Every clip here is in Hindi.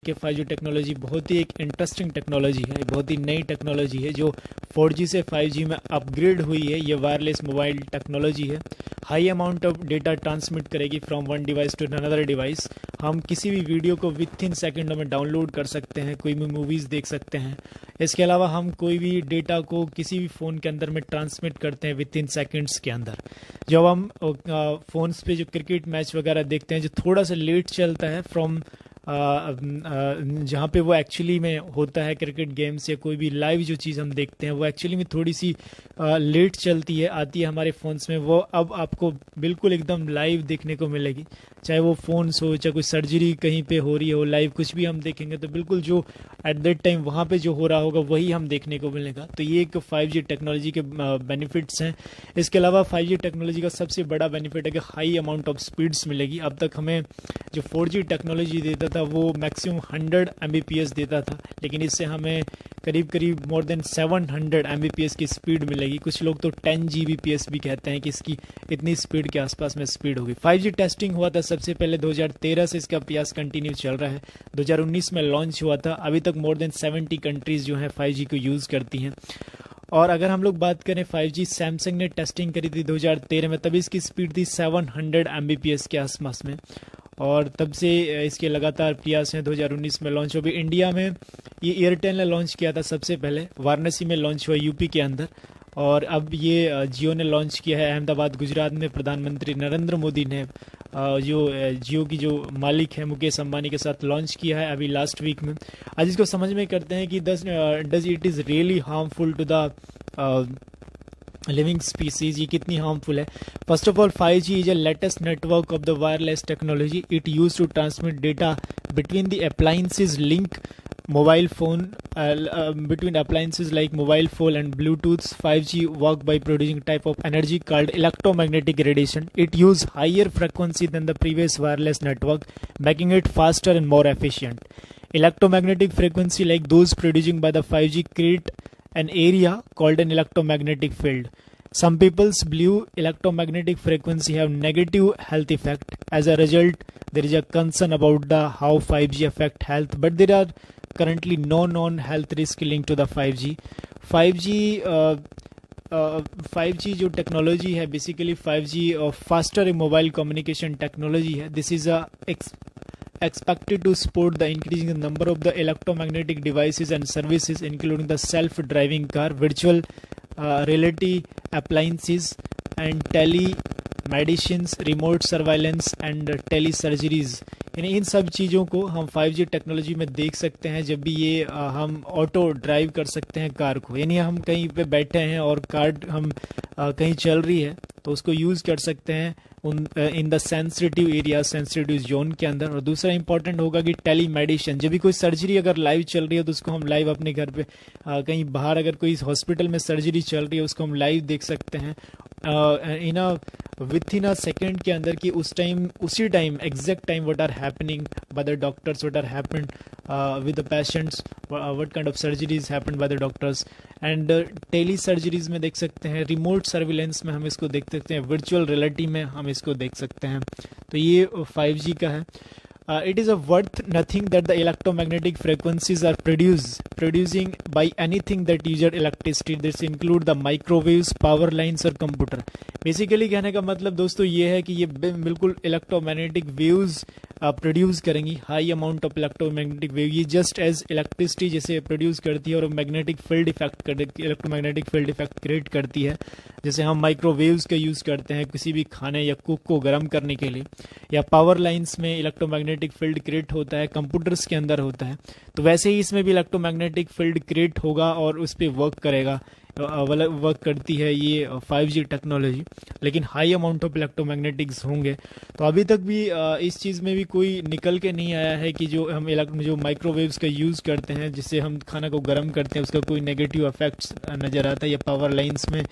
कि 5G टेक्नोलॉजी बहुत ही एक इंटरेस्टिंग टेक्नोलॉजी है, बहुत ही नई टेक्नोलॉजी है जो 4G से 5G में अपग्रेड हुई है। ये वायरलेस मोबाइल टेक्नोलॉजी है, high amount of data transmit करेगी from one device to another device. हम किसी भी वीडियो को विथ इन सेकेंडों में डाउनलोड कर सकते हैं, कोई भी मूवीज़ देख सकते हैं। इसके अलावा हम कोई भी डेटा को किसी भी फ़ोन के अंदर में ट्रांसमिट करते हैं विथ इन सेकेंड्स के अंदर। जब हम फ़ोन्स पे जो क्रिकेट मैच वगैरह देखते हैं जो थोड़ा सा लेट चलता है फ्रॉम जहाँ पे वो एक्चुअली में होता है क्रिकेट गेम्स या कोई भी लाइव जो चीज़ हम देखते हैं वो एक्चुअली में थोड़ी सी लेट चलती है, आती है हमारे फ़ोन्स में, वो अब आपको बिल्कुल एकदम लाइव देखने को मिलेगी। चाहे वो फ़ोन्स हो, चाहे कोई सर्जरी कहीं पे हो रही हो, लाइव कुछ भी हम देखेंगे तो बिल्कुल जो एट दैट टाइम वहाँ पे जो हो रहा होगा वही हम देखने को मिलेगा। तो ये एक 5G टेक्नोलॉजी के बेनिफिट्स हैं। इसके अलावा 5G टेक्नोलॉजी का सबसे बड़ा बेनिफिट है कि हाई अमाउंट ऑफ स्पीड्स मिलेगी। अब तक हमें जो 4G टेक्नोलॉजी देता था वो मैक्सिमम 100 Mbps देता था, लेकिन इससे हमें करीब करीब मोर देन 700 Mbps की स्पीड मिलेगी। कुछ लोग तो 10 Gbps भी कहते हैं कि इसकी इतनी स्पीड के आसपास में स्पीड होगी। 5G टेस्टिंग हुआ था सबसे पहले 2013 से इसका प्रयास कंटिन्यू चल रहा है। 2019 में लॉन्च हुआ था। अभी तक मोर देन 70 कंट्रीज जो हैं 5G को यूज़ करती हैं। और अगर हम लोग बात करें 5G, सैमसंग ने टेस्टिंग करी थी 2013 में, तभी इसकी स्पीड थी 700 Mbps के आसपास में, और तब से इसके लगातार प्रयास हैं। 2019 में लॉन्च हो भी इंडिया में, ये एयरटेल ने लॉन्च किया था सबसे पहले, वाराणसी में लॉन्च हुआ यूपी के अंदर, और अब ये जियो ने लॉन्च किया है अहमदाबाद गुजरात में। प्रधानमंत्री नरेंद्र मोदी ने जो जियो की जो मालिक है मुकेश अंबानी के साथ लॉन्च किया है अभी लास्ट वीक में। आज इसको समझ में करते हैं कि does it is really harmful to the living species, ये कितनी हार्मफुल है। First of all 5G is a latest network of the wireless technology. It use to transmit data between the appliances like mobile phone between appliances like mobile phone and Bluetooth. 5G work by producing type of energy called electromagnetic radiation. It use higher frequency than the previous wireless network, making it faster and more efficient. Electromagnetic frequency like those producing by the 5G create an area called an electromagnetic field. Some people's believe electromagnetic frequency have negative health effect. As a result, there is a concern about the how 5G affect health, but there are currently no known health risk linked to the 5G. 5G जो टेक्नोलॉजी है basically 5G faster mobile communication technology है। This is expected to support the increasing number of the electromagnetic devices and services including the self-driving car, virtual reality appliances and telemedicines, remote surveillance and telesurgeries। यानी इन सब चीज़ों को हम 5G टेक्नोलॉजी में देख सकते हैं जब भी ये हम ऑटो ड्राइव कर सकते हैं कार को, यानी हम कहीं पे बैठे हैं और कार हम कहीं चल रही है तो उसको यूज़ कर सकते हैं in the sensitive area, sensitive zone के अंदर। और दूसरा इंपॉर्टेंट होगा कि टेलीमेडिसिन, जब भी कोई सर्जरी अगर लाइव चल रही है तो उसको हम लाइव अपने घर पे कहीं बाहर अगर कोई हॉस्पिटल में सर्जरी चल रही है उसको हम लाइव देख सकते हैं विथ इन अ सेकेंड के अंदर कि उसी time exact time what are happening by the doctors, what are happened with the patients, what kind of surgeries happened by the doctors. And telesurgeries में देख सकते हैं, रिमोट सर्विलेंस में हम इसको देख सकते हैं, वर्चुअल रियलिटी में हम इसको देख सकते हैं। तो ये 5G का है। It is a worth nothing that the electromagnetic frequencies are producing by anything that uses electricity. This include the microwaves, power lines और computer. बेसिकली कहने का मतलब दोस्तों ये है कि ये बिल्कुल इलेक्ट्रोमैग्नेटिक वेव्स प्रोड्यूस करेंगी, high amount of electromagnetic wave. ये जस्ट एज इलेक्ट्रिसिटी जैसे प्रोड्यूस करती है और magnetic field effect electromagnetic field effect create करती है। जैसे हम माइक्रोवेव्स का यूज़ करते हैं किसी भी खाने या कुक को गर्म करने के लिए, या पावर लाइन्स में इलेक्ट्रोमैग्नेटिक फील्ड क्रिएट होता है, कंप्यूटर्स के अंदर होता है, तो वैसे ही इसमें भी इलेक्ट्रोमैग्नेटिक फील्ड क्रिएट होगा और उस पर वर्क करेगा, वर्क करती है ये 5G टेक्नोलॉजी। लेकिन हाई अमाउंट ऑफ इलेक्ट्रोमैग्नेटिक्स होंगे। तो अभी तक भी इस चीज़ में भी कोई निकल के नहीं आया है कि जो हम जो माइक्रोवेव्स का यूज़ करते हैं जिससे हम खाना को गर्म करते हैं उसका कोई नेगेटिव इफेक्ट्स नज़र आता है, या पावर लाइंस में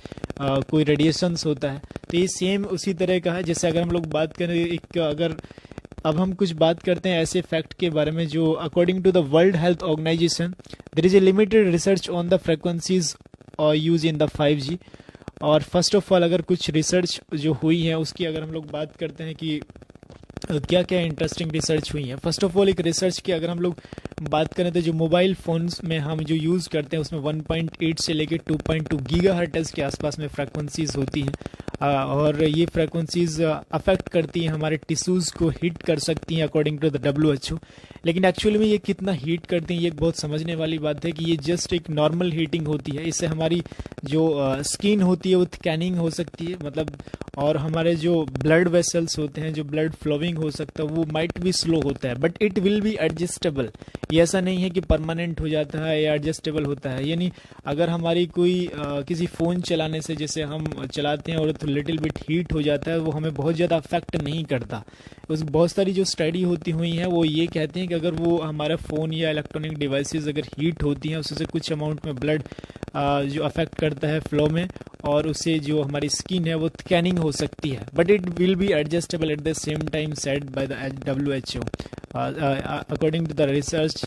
कोई रेडिएशंस होता है। तो ये सेम उसी तरह का है। जैसे अगर हम लोग बात करें अब हम कुछ बात करते हैं ऐसे फैक्ट के बारे में जो according to the World Health Organization there is a limited research on the frequencies और यूज इन द 5G। और फर्स्ट ऑफ ऑल अगर कुछ रिसर्च जो हुई है उसकी अगर हम लोग बात करते हैं कि क्या क्या इंटरेस्टिंग रिसर्च हुई है। फर्स्ट ऑफ ऑल एक रिसर्च की अगर हम लोग बात करें तो जो मोबाइल फ़ोन्स में हम जो यूज़ करते हैं उसमें 1.8 से लेकर 2.2 गीगाहर्ट्ज़ के आसपास में फ्रीक्वेंसीज होती हैं, और ये फ्रीक्वेंसीज अफेक्ट करती हैं हमारे टिश्यूज़ को, हीट कर सकती हैं अकॉर्डिंग टू द WHO। लेकिन एक्चुअली में ये कितना हीट करती हैं ये बहुत समझने वाली बात है कि ये जस्ट एक नॉर्मल हीटिंग होती है। इससे हमारी जो स्किन होती है वो थिकनिंग हो सकती है, मतलब, और हमारे जो ब्लड वेसल्स होते हैं, जो ब्लड फ्लोइंग हो सकता है वो माइट भी स्लो होता है, but it will be adjustable. ये ऐसा नहीं है कि परमानेंट हो जाता है या एडजस्टेबल होता है। यानी अगर हमारी कोई किसी फ़ोन चलाने से जैसे हम चलाते हैं और तो लिटिल बिट हीट हो जाता है, वो हमें बहुत ज़्यादा अफेक्ट नहीं करता। उस बहुत सारी जो स्टडी होती हुई हैं वो ये कहते हैं कि अगर वो हमारा फ़ोन या इलेक्ट्रॉनिक डिवाइसेस अगर हीट होती हैं उससे कुछ अमाउंट में ब्लड जो अफेक्ट करता है फ्लो में, और उससे जो हमारी स्किन है वो थिकनिंग हो सकती है, but it will be adjustable at the same time said by the WHO according to the research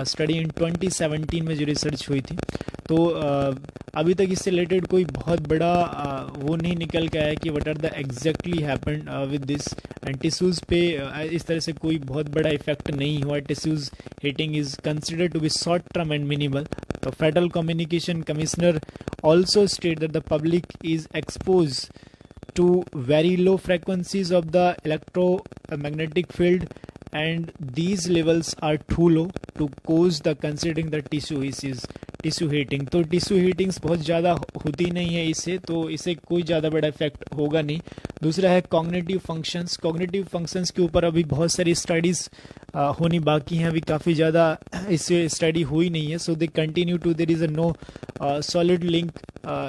study in 2017 में जो रिसर्च हुई थी। तो अभी तक इससे रिलेटेड कोई बहुत बड़ा वो नहीं निकल के आया कि what are the exactly happened with this, and tissues पे इस तरह से कोई बहुत बड़ा इफेक्ट नहीं हुआ। Tissues heating is considered to be short term and minimal. The Federal Communication Commissioner also stated that the public is exposed to very low frequencies of the electromagnetic field, and these levels are too low to cause the considering the tissue heating. तो टिश्यू हीटिंग्स बहुत ज़्यादा होती नहीं है इससे, तो इससे कोई ज़्यादा बड़ा इफेक्ट होगा नहीं। दूसरा है कॉग्निटिव फंक्शंस। कॉग्निटिव फंक्शंस के ऊपर अभी बहुत सारी स्टडीज़ होनी बाकी हैं, अभी काफ़ी ज़्यादा इससे स्टडी हुई नहीं है। So they continue to, there is a no solid link.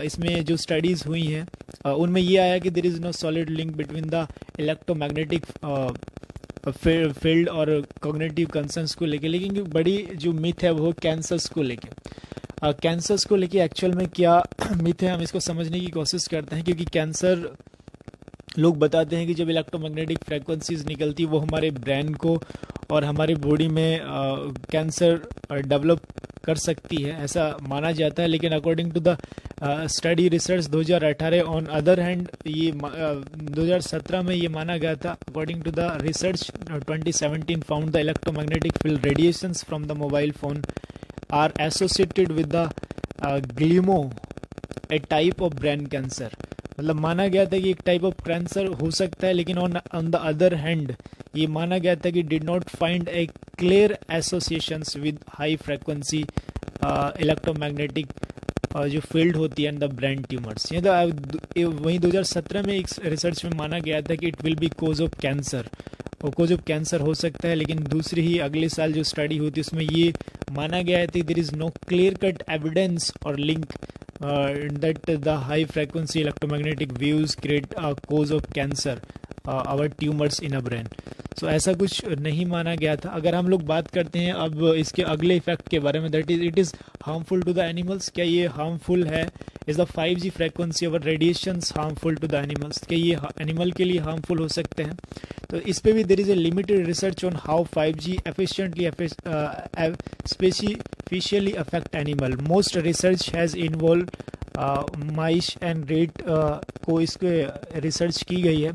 इसमें जो स्टडीज़ हुई हैं उनमें ये आया कि there is no solid link between the electromagnetic field और कॉग्निटिव कंसर्न्स को लेके। लेकिन बड़ी जो मिथ है वो कैंसर्स को लेके। कैंसर्स को लेके एक्चुअल में क्या मिथ है, हम इसको समझने की कोशिश करते हैं, क्योंकि कैंसर लोग बताते हैं कि जब इलेक्ट्रोमैग्नेटिक फ्रीक्वेंसीज निकलती वो हमारे ब्रेन को और हमारे बॉडी में कैंसर डेवलप कर सकती है, ऐसा माना जाता है। लेकिन according to the study research 2018 on other hand ये 2017 में ये माना गया था। According to the research 2017 found the electromagnetic field radiations from the mobile phone are associated with the glioma, a type of brain cancer. मतलब माना गया था कि एक टाइप ऑफ कैंसर हो सकता है, लेकिन ऑन द अदर हैंड ये माना गया था कि did not find A clear associations with high frequency electromagnetic जो फील्ड होती है एंड द ब्रेन ट्यूमर्स। ये तो वहीं 2017 में एक रिसर्च में माना गया था कि it will be cause of cancer, और कोज ऑफ कैंसर हो सकता है। लेकिन दूसरी ही अगले साल जो स्टडी हुई थी उसमें ये माना गया है कि there is no clear cut evidence और link that the high frequency electromagnetic waves create a cause of cancer our tumors in a brain। सो ऐसा कुछ नहीं माना गया था। अगर हम लोग बात करते हैं अब इसके अगले इफेक्ट के बारे में, that is it is harmful to the animals. क्या ये हार्मफुल है? इज़ द 5G फ्रीक्वेंसी और radiations harmful to the animals? क्या ये एनिमल के लिए हार्मफुल हो सकते हैं? तो इस पे भी there is a limited research on how 5G efficiently specifically affect animal. Most research has involve mice and rat को इसके रिसर्च की गई है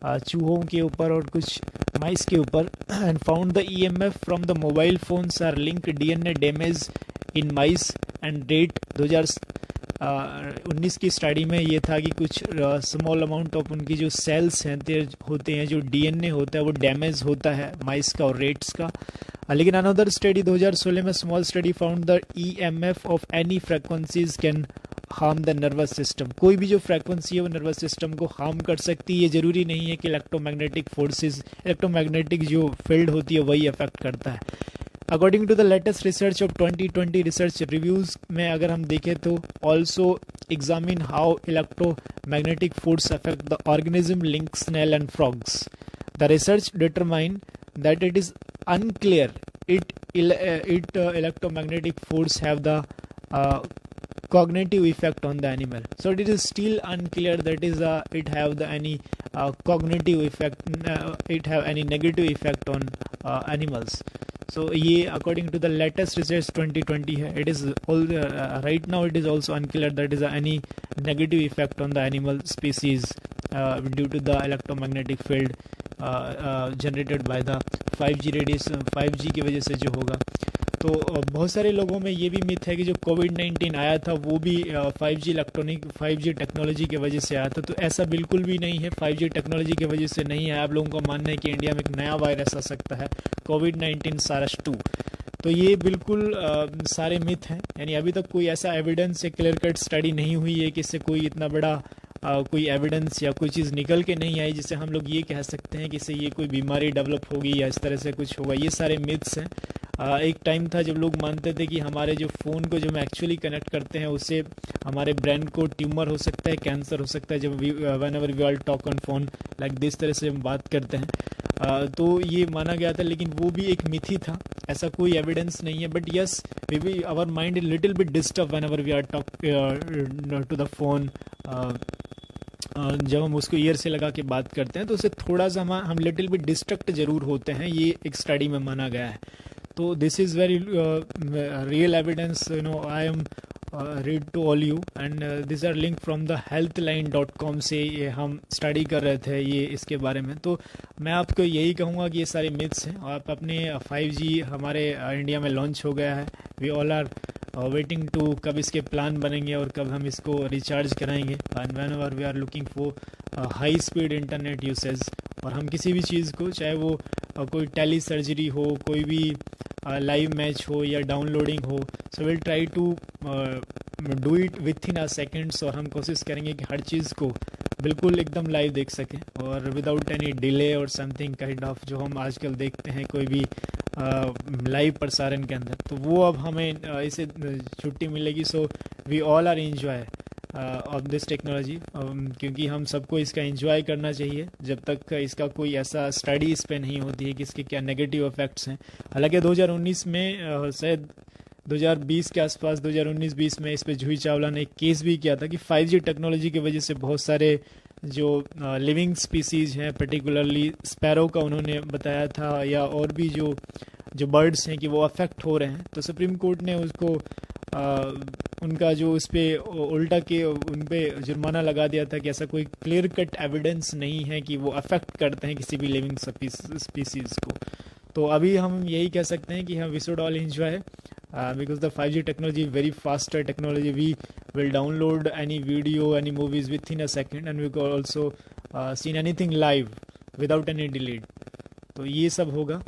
चूहों के ऊपर और कुछ माइस के ऊपर, and found the EMF from the mobile phones are link DNA damage in mice and rat. 2019 की स्टडी में ये था कि कुछ स्मॉल अमाउंट ऑफ उनकी जो सेल्स हैं होते हैं, जो DNA होता है वो डैमेज होता है माइस का और रेट्स का। लेकिन अनदर स्टडी 2016 में small study found the EMF of any frequencies can harm the nervous system. कोई भी जो फ्रीक्वेंसी है वो नर्वस सिस्टम को हार्म कर सकती है। ये ज़रूरी नहीं है कि इलेक्ट्रोमैग्नेटिक फोर्सेस, इलेक्ट्रोमैग्नेटिक जो फील्ड होती है वही अफेक्ट करता है। According to the latest research of 2020 research reviews में अगर हम देखें तो also examine how electromagnetic force affect the organism like snail and frogs. The research determine that it is unclear it electromagnetic force have the cognitive effect on the animal. So it is still unclear that is it have the any cognitive effect, it have any negative effect on animals. So ये according to the latest research 2020 है, it is all right now it is also unclear that is any negative effect on the animal species due to the electromagnetic field generated by the 5G radiation, 5G की वजह से जो होगा। तो बहुत सारे लोगों में ये भी मिथ है कि जो कोविड-19 आया था वो भी 5G टेक्नोलॉजी की वजह से आया था। तो ऐसा बिल्कुल भी नहीं है, 5G टेक्नोलॉजी की वजह से नहीं है। आप लोगों का मानना है कि इंडिया में एक नया वायरस आ सकता है, कोविड-19 SARS-2। तो ये बिल्कुल सारे मिथ हैं, यानी अभी तक कोई ऐसा एविडेंस या क्लियर कट स्टडी नहीं हुई है कि इससे कोई इतना बड़ा कोई एविडेंस या कोई चीज़ निकल के नहीं आई जिससे हम लोग ये कह सकते हैं कि इससे ये कोई बीमारी डेवलप होगी या इस तरह से कुछ होगा। ये सारे मिथ्स हैं। एक टाइम था जब लोग मानते थे कि हमारे जो फ़ोन को जो हम एक्चुअली कनेक्ट करते हैं उससे हमारे ब्रेन को ट्यूमर हो सकता है, कैंसर हो सकता है, जब whenever we all talk on phone like this तरह से हम बात करते हैं। तो ये माना गया था, लेकिन वो भी एक मिथ ही था, ऐसा कोई एविडेंस नहीं है। But yes, maybe our mind is little bit disturb whenever we are talk to the phone. जब हम उसको ईयर से लगा के बात करते हैं तो उससे थोड़ा सा हम लिटिल बिट डिस्ट्रैक्ट जरूर होते हैं, ये एक स्टडी में माना गया है। तो this is very real evidence, you know, I am read to all you and this are link from the healthline.com से ये हम स्टडी कर रहे थे ये इसके बारे में। तो मैं आपको यही कहूँगा कि ये सारे मिथ्स हैं। आप अपने 5G हमारे इंडिया में लॉन्च हो गया है, we all are waiting to कब इसके प्लान बनेंगे और कब हम इसको रिचार्ज कराएंगे। And whenever we are looking for high speed internet usage, और हम किसी भी चीज़ को, चाहे वो कोई टेली सर्जरी हो, कोई भी लाइव मैच हो या डाउनलोडिंग हो, so will try to do it within a seconds. और हम कोशिश करेंगे कि हर चीज़ को बिल्कुल एकदम लाइव देख सकें और विदाउट एनी डिले और समथिंग काइंड ऑफ जो हम आजकल देखते हैं कोई भी लाइव प्रसारण के अंदर। तो वो अब हमें इसे छुट्टी मिलेगी। So we all are enjoy of this technology, क्योंकि हम सबको इसका एंजॉय करना चाहिए जब तक इसका कोई ऐसा स्टडी इस पे नहीं होती है कि इसके क्या नेगेटिव इफेक्ट्स हैं। हालांकि 2019 में शायद 2020 के आसपास, 2019-20 में इस पे जूही चावला ने एक केस भी किया था कि 5G टेक्नोलॉजी की वजह से बहुत सारे जो लिविंग स्पीसीज हैं, पर्टिकुलरली स्पैरो का उन्होंने बताया था, या और भी जो बर्ड्स हैं कि वो अफेक्ट हो रहे हैं। तो सुप्रीम कोर्ट ने उसको उनका जो उस पर उल्टा के उन पर जुर्माना लगा दिया था कि ऐसा कोई क्लियर कट एविडेंस नहीं है कि वो अफेक्ट करते हैं किसी भी लिविंग स्पीसीज को। तो अभी हम यही कह सकते हैं कि हम we should all enjoy because the 5G technology very faster technology, we will download any video, any movies within a second, and we can also see anything live without any delay। तो ये सब होगा।